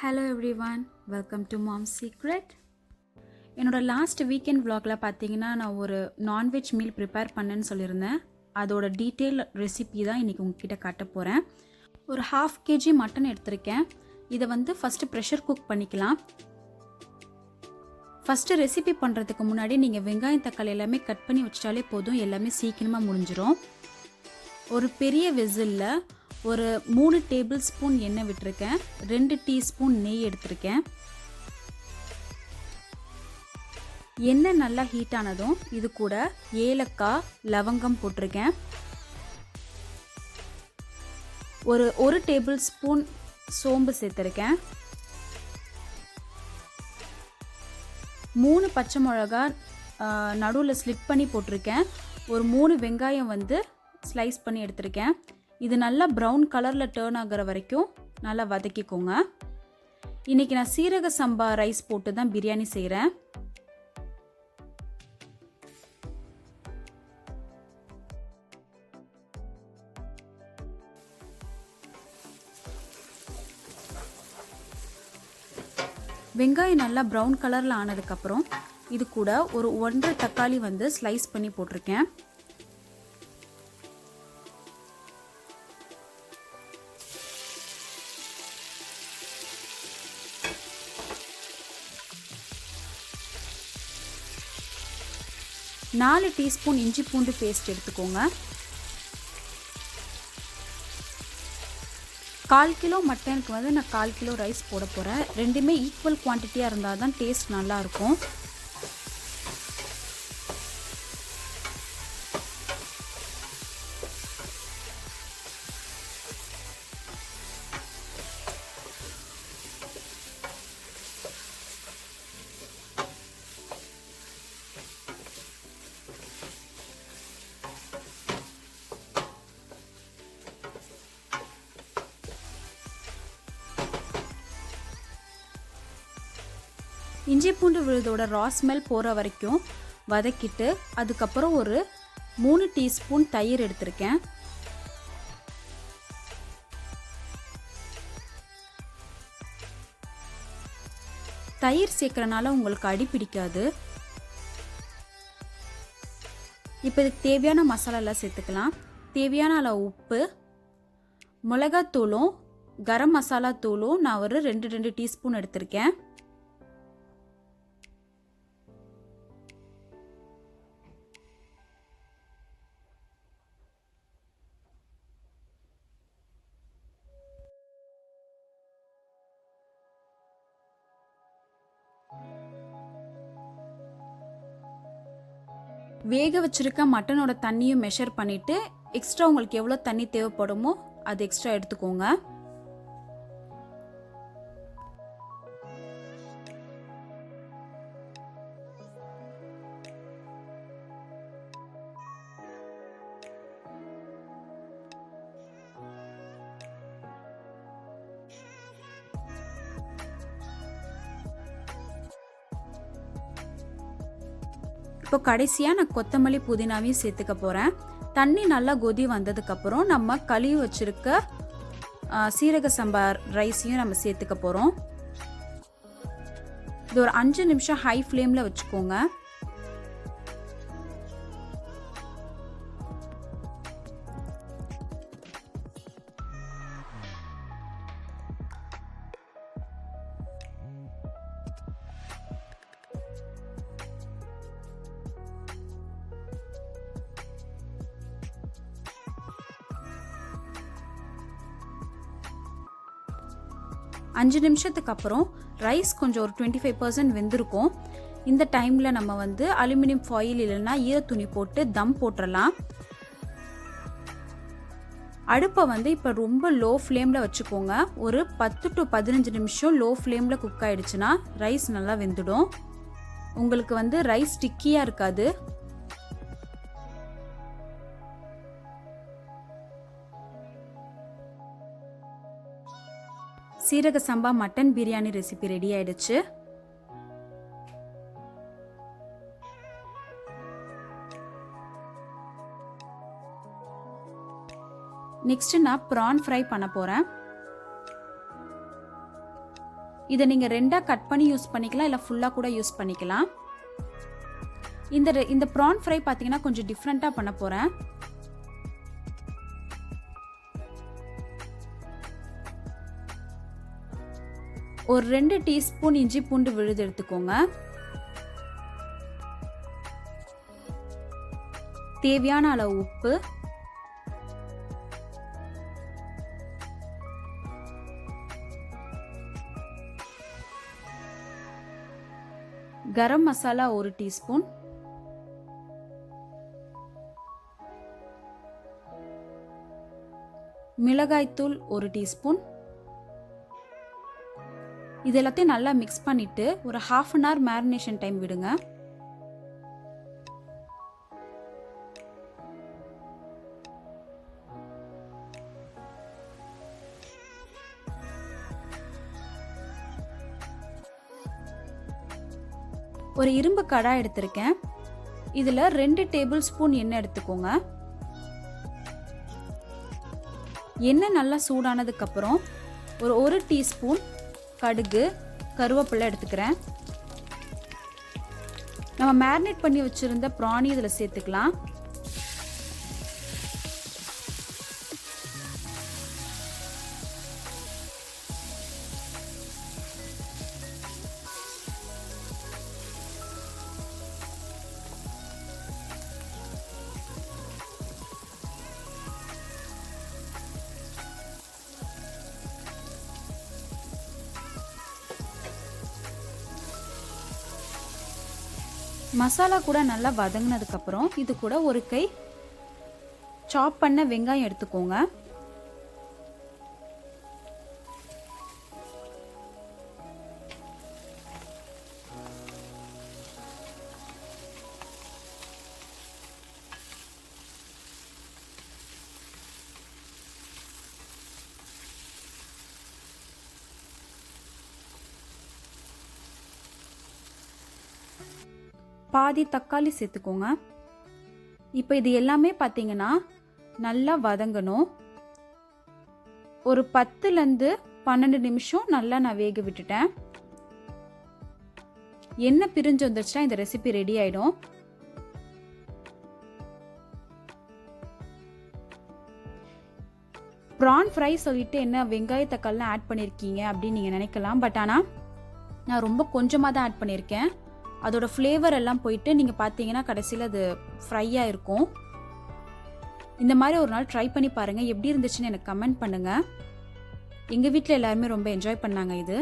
Hello everyone, welcome to mom secret. என்னோட last weekend vlogல பார்த்தீங்கன்னா நான் ஒரு நான்வெஜ் மீல் ப்ரிப்பேர் பண்ணேன்னு சொல்லியிருந்தேன். அதோட டீட்டெயில் ரெசிபி தான் இன்றைக்கி உங்ககிட்ட காட்ட போகிறேன். ஒரு 1/2 kg மட்டன் எடுத்திருக்கேன். இதை வந்து ஃபஸ்ட்டு ப்ரெஷர் குக் பண்ணிக்கலாம். ஃபஸ்ட்டு ரெசிபி பண்ணுறதுக்கு முன்னாடி நீங்கள் வெங்காயம் தக்காளி எல்லாமே கட் பண்ணி வச்சிட்டாலே போதும், எல்லாமே சீக்கிரமாக முடிஞ்சிடும். ஒரு பெரிய வெசிலில் ஒரு 3 டேபிள் ஸ்பூன் எண்ணெய் விட்டுருக்கேன். 2 டீஸ்பூன் நெய் எடுத்திருக்கேன். எண்ணெய் நல்லா ஹீட் ஆனதும் இது கூட ஏலக்காய், லவங்கம் போட்டிருக்கேன். ஒரு டேபிள் ஸ்பூன் சோம்பு சேர்த்துருக்கேன். 3 பச்சை மிளகா நடுவில் ஸ்லிட் பண்ணி போட்டிருக்கேன். ஒரு 3 வெங்காயம் வந்து ஸ்லைஸ் பண்ணி எடுத்திருக்கேன். இது நல்லா ப்ரௌன் கலரில் டேர்ன் ஆகிற வரைக்கும் நல்லா வதக்கிக்கோங்க. இன்றைக்கி நான் சீரக சம்பா ரைஸ் போட்டு தான் பிரியாணி செய்கிறேன். வெங்காயம் நல்லா ப்ரௌன் கலரில் ஆனதுக்கப்புறம் இது கூட ஒரு 1.5 தக்காளி வந்து ஸ்லைஸ் பண்ணி போட்டிருக்கேன். நாலு டீஸ்பூன் இஞ்சி பூண்டு பேஸ்ட் எடுத்துக்கோங்க. 1/4 கிலோ மட்டனுக்கு வந்து நான் 1/4 கிலோ ரைஸ் போட போகிறேன். ரெண்டுமே ஈக்குவல் குவான்டிட்டியாக இருந்தால் தான் டேஸ்ட் நல்லாயிருக்கும். இஞ்சி பூண்டு விழுதோட ரா ஸ்மெல் போகிற வரைக்கும் வதக்கிட்டு அதுக்கப்புறம் ஒரு 3 டீஸ்பூன் தயிர் எடுத்திருக்கேன். தயிர் சேர்க்கறனால உங்களுக்கு அடி பிடிக்காது. இப்போ இதுக்கு தேவையான மசாலாலாம் சேர்த்துக்கலாம். தேவையான அளவு உப்பு, மிளகாத்தூளும் கரம் மசாலா தூளும் நான் ஒரு 2 டீஸ்பூன் எடுத்திருக்கேன். வேக வச்சிருக்க மட்டனோட தண்ணியும் மெஷர் பண்ணிவிட்டு எக்ஸ்ட்ரா உங்களுக்கு எவ்வளோ தண்ணி தேவைப்படுமோ அது எக்ஸ்ட்ரா எடுத்துக்கோங்க. இப்போ கடைசியாக நான் கொத்தமல்லி புதினாவையும் சேர்த்துக்க போகிறேன். தண்ணி நல்லா கொதி வந்ததுக்கப்புறம் நம்ம கழுவி வச்சுருக்க சீரக சம்பா ரைஸையும் நம்ம சேர்த்துக்க போகிறோம். இது ஒரு 5 நிமிஷம் ஹை ஃப்ளேமில் வச்சுக்கோங்க. அஞ்சு நிமிஷத்துக்கு அப்புறம் ரைஸ் கொஞ்சம் ஒரு 25% வெந்திருக்கும். இந்த டைமில் நம்ம வந்து அலுமினியம் ஃபாயில் இல்லைன்னா ஈரத்துணி போட்டு தம் போட்டுடலாம். அடுப்பை வந்து இப்போ ரொம்ப லோ ஃப்ளேமில் வச்சுக்கோங்க. ஒரு 10 to 15 நிமிஷம் லோ ஃப்ளேமில் குக் ஆகிடுச்சுன்னா ரைஸ் நல்லா வெந்துடும். உங்களுக்கு வந்து ரைஸ் ஸ்டிக்கியாக இருக்காது. சீரக சம்பா மட்டன் பிரியாணி ரெசிபி ரெடி ஆயிடுச்சு. நெக்ஸ்ட் நான் ப்ரான் ஃப்ரை பண்ண போகிறேன். இதை நீங்கள் ரெண்டாக கட் பண்ணி யூஸ் பண்ணிக்கலாம், இல்லை ஃபுல்லாக கூட யூஸ் பண்ணிக்கலாம். இந்த ப்ரான் ஃப்ரை பார்த்தீங்கன்னா கொஞ்சம் டிஃப்ரெண்ட்டாக பண்ண போகிறேன். ஒரு 2 டீஸ்பூன் இஞ்சி பூண்டு விழுது எடுத்துக்கோங்க. தேவையான அளவு உப்பு, கரம் மசாலா 1 டீஸ்பூன், மிளகாய்த்தூள் 1 டீஸ்பூன். இது எல்லாத்தையும் நல்லா மிக்ஸ் பண்ணிட்டு ஒரு 1/2 அன் ஹவர் மேரினேஷன் டைம் விடுங்க. ஒரு இரும்பு கடாய் எடுத்திருக்கேன். இதில் 2 டேபிள் ஸ்பூன் எண்ணெய் எடுத்துக்கோங்க. எண்ணெய் நல்லா சூடானதுக்கப்புறம் ஒரு 1 டீஸ்பூன் கடுகு, கருவேப்பிலை எடுத்துக்கிறேன். நம்ம மேரினேட் பண்ணி வச்சுருந்த ப்ரானி இதில் சேர்த்துக்கலாம். மசாலா கூட நல்லா வதங்கினதுக்கப்புறம் இது கூட ஒரு கை சாப் பண்ண வெங்காயம் எடுத்துக்கோங்க. பாதி தக்காளி சேர்த்துக்கோங்க. இப்போ இது எல்லாமே பார்த்தீங்கன்னா நல்லா வதங்கணும். ஒரு 10லேருந்து 12 நிமிஷம் நல்லா நான் வேக விட்டுட்டேன். எண்ணெய் பிரிஞ்சு வந்துருச்சுன்னா இந்த ரெசிபி ரெடி ஆயிடும். ப்ரான் ஃப்ரை சொல்லிட்டு என்ன வெங்காய தக்காளிலாம் ஆட் பண்ணியிருக்கீங்க அப்படின்னு நீங்கள் நினைக்கலாம். பட் ஆனால் நான் ரொம்ப கொஞ்சமாக தான் ஆட் பண்ணியிருக்கேன். அதோட ஃப்ளேவர் எல்லாம் போயிட்டு நீங்கள் பார்த்தீங்கன்னா கடைசியில் அது ஃப்ரையாக இருக்கும். இந்த மாதிரி ஒரு நாள் ட்ரை பண்ணி பாருங்கள். எப்படி இருந்துச்சுன்னு எனக்கு கமெண்ட் பண்ணுங்கள். எங்கள் வீட்டில் எல்லாருமே ரொம்ப என்ஜாய் பண்ணாங்க இது.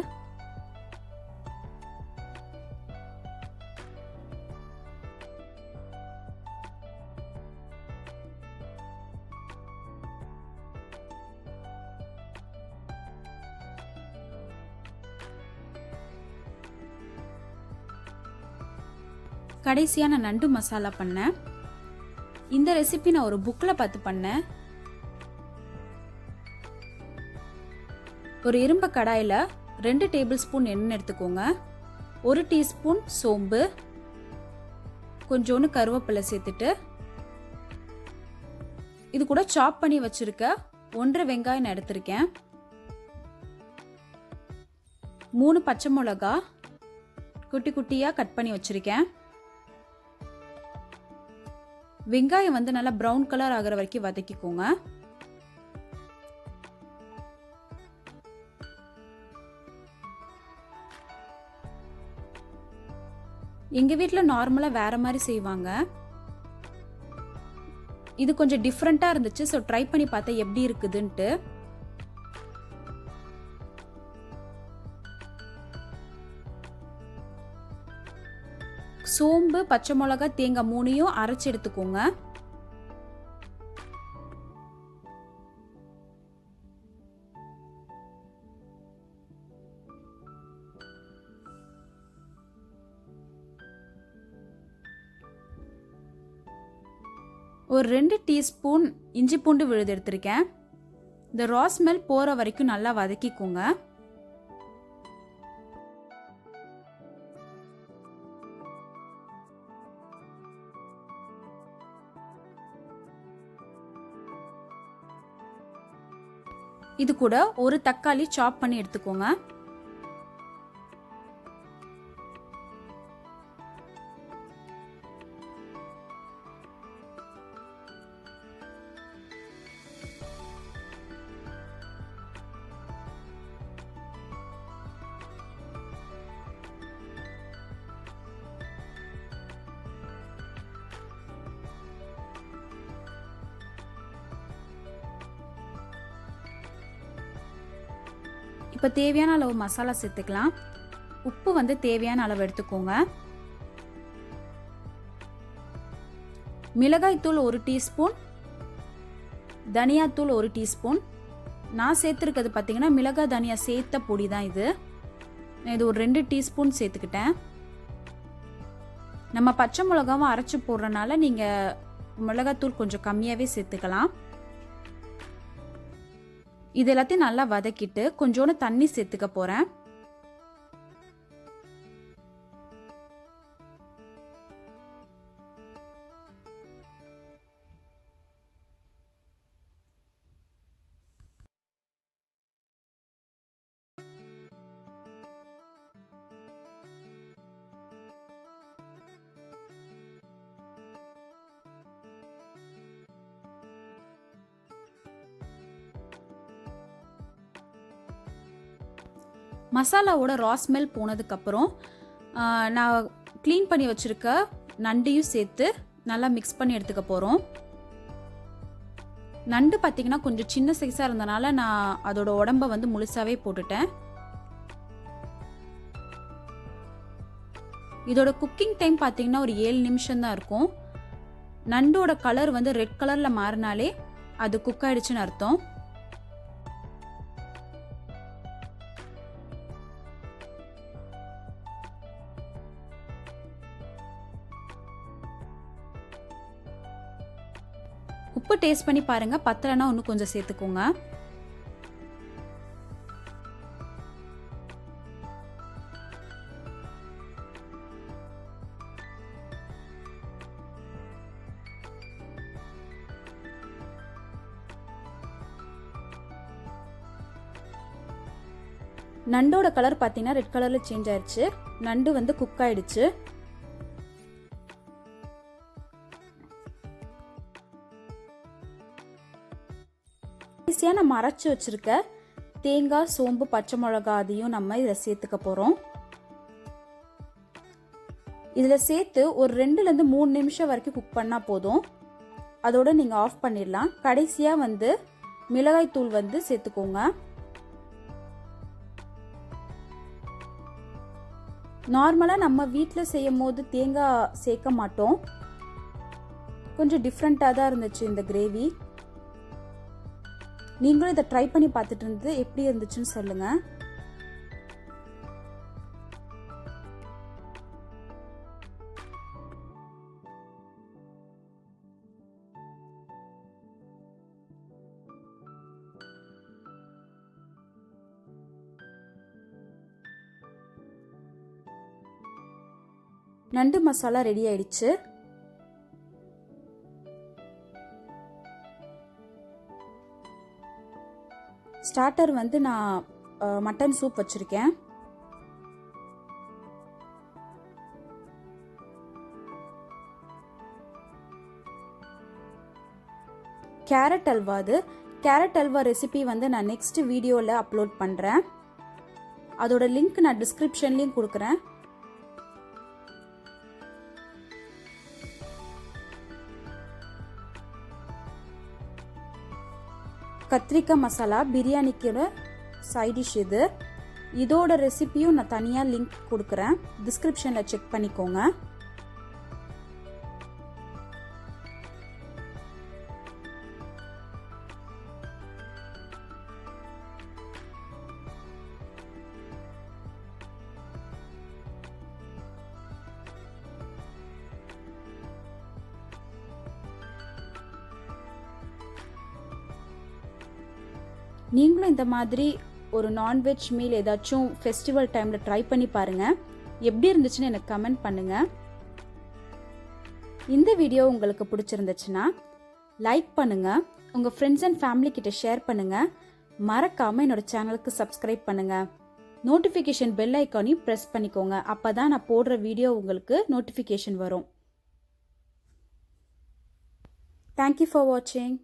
கடைசியாக நான் நண்டு மசாலா பண்ணேன். இந்த ரெசிபி நான் ஒரு புக்கில் பார்த்து பண்ணேன். ஒரு இரும்பு கடாயில் 2 டேபிள் ஸ்பூன் எண்ணெய் எடுத்துக்கோங்க. 1 டீஸ்பூன் சோம்பு, கொஞ்சோண்டு கருவேப்பிலை சேர்த்துட்டு இது கூட சாப் பண்ணி வச்சிருக்க 1 வெங்காயம் நான் எடுத்திருக்கேன். 3 பச்சை மிளகா குட்டி குட்டியாக கட் பண்ணி வச்சிருக்கேன். வெங்காயம் வந்து நல்லா ப்ரௌன் கலர் ஆகிற வரைக்கும் வதக்கிக்கோங்க. எங்க வீட்டில் நார்மலாக வேற மாதிரி செய்வாங்க. இது கொஞ்சம் டிஃப்ரெண்ட்டாக இருந்துச்சு. ஸோ ட்ரை பண்ணி பார்த்தா எப்படி இருக்குதுன்ட்டு. சோம்பு, பச்சை மிளகா, தேங்காய் 3யும் அரைச்சி எடுத்துக்கோங்க. ஒரு 2 டீஸ்பூன் இஞ்சி பூண்டு விழுது எடுத்திருக்கேன். இந்த ரா ஸ்மெல் போகிற வரைக்கும் நல்லா வதக்கிக்கோங்க. இது கூட ஒரு தக்காளி சாப் பண்ணி எடுத்துக்கோங்க. இப்போ தேவையான அளவு மசாலா சேர்த்துக்கலாம். உப்பு வந்து தேவையான அளவு எடுத்துக்கோங்க. மிளகாய்த்தூள் 1 டீஸ்பூன், தனியாத்தூள் 1 டீஸ்பூன். நான் சேர்த்துருக்கிறது பார்த்தீங்கன்னா மிளகாய் தனியா சேர்த்த பொடி தான் இது. இது ஒரு 2 டீஸ்பூன் சேர்த்துக்கிட்டேன். நம்ம பச்சை மிளகாவும் அரைச்சி போடுறனால நீங்கள் மிளகாத்தூள் கொஞ்சம் கம்மியாகவே சேர்த்துக்கலாம். இது எல்லாத்தையும் நல்லா வதக்கிட்டு கொஞ்சோண்டு தண்ணி சேர்த்துக்க போகிறேன். மசாலாவோட ரா ஸ்மெல் போனதுக்கப்புறம் நான் க்ளீன் பண்ணி வச்சுருக்க நண்டையும் சேர்த்து நல்லா மிக்ஸ் பண்ணி எடுத்துக்க போகிறோம். நண்டு பார்த்திங்கன்னா கொஞ்சம் சின்ன சைஸாக இருந்தனால நான் அதோட உடம்பை வந்து முழுசாகவே போட்டுட்டேன். இதோட குக்கிங் டைம் பார்த்திங்கன்னா ஒரு 7 நிமிஷம் தான் இருக்கும். நண்டோட கலர் வந்து ரெட் கலரில் மாறினாலே அது குக் ஆகிடுச்சுன்னு அர்த்தம். உப்பு டேஸ்ட் பண்ணி பாருங்க, பத்தலைன்னா இன்னும் கொஞ்சம் சேர்த்துக்கோங்க. நண்டோட கலர் பார்த்தீங்கன்னா ரெட் கலர்ல சேஞ்ச் ஆயிடுச்சு. நண்டு வந்து குக் ஆயிடுச்சு. ஈஸியாக நம்ம அரைச்சி வச்சுருக்க தேங்காய், சோம்பு, பச்சை மிளகா அதையும் நம்ம இதில் சேர்த்துக்க போகிறோம். இதில் சேர்த்து ஒரு 2லேருந்து 3 நிமிஷம் வரைக்கும் குக் பண்ணால் போதும். அதோடு நீங்கள் ஆஃப் பண்ணிடலாம். கடைசியாக வந்து மிளகாய் தூள் வந்து சேர்த்துக்கோங்க. நார்மலாக நம்ம வீட்டில் செய்யும் போது தேங்காய் சேர்க்க மாட்டோம். கொஞ்சம் டிஃப்ரெண்ட்டாக தான் இருந்துச்சு இந்த கிரேவி. நீங்களும் இதை ட்ரை பண்ணி பார்த்துட்டு இருந்து எப்படி இருந்துச்சுன்னு சொல்லுங்க. நண்டு மசாலா ரெடி ஆயிடுச்சு. ஸ்டார்டர் வந்து நான் மட்டன் சூப் வச்சுருக்கேன். கேரட் அல்வா. அது கேரட் அல்வா ரெசிபி வந்து நான் நெக்ஸ்ட் வீடியோவில் அப்லோட் பண்ணுறேன். அதோட லிங்க் நான் டிஸ்கிரிப்ஷன்லேயும் கொடுக்குறேன். கத்திரிக்காய் மசாலா பிரியாணிக்கோட சைட் டிஷ் இது. இதோட ரெசிபியும் நான் தனியாக லிங்க் கொடுக்குறேன், டிஸ்கிரிப்ஷனில் செக் பண்ணிக்கோங்க. நீங்களும் இந்த மாதிரி ஒரு நான்வெஜ் மீல் ஏதாச்சும் ஃபெஸ்டிவல் டைமில் ட்ரை பண்ணி பாருங்கள். எப்படி இருந்துச்சுன்னு எனக்கு கமெண்ட் பண்ணுங்கள். இந்த வீடியோ உங்களுக்கு பிடிச்சிருந்துச்சுன்னா லைக் பண்ணுங்கள், உங்கள் ஃப்ரெண்ட்ஸ் அண்ட் ஃபேமிலி கிட்ட ஷேர் பண்ணுங்கள். மறக்காமல் என்னோட சேனலுக்கு சப்ஸ்கிரைப் பண்ணுங்கள். நோட்டிஃபிகேஷன் பெல் ஐக்கானையும் ப்ரெஸ் பண்ணிக்கோங்க. அப்போ தான் நான் போடுற வீடியோ உங்களுக்கு நோட்டிஃபிகேஷன் வரும். தேங்க்யூ ஃபார் வாட்சிங்.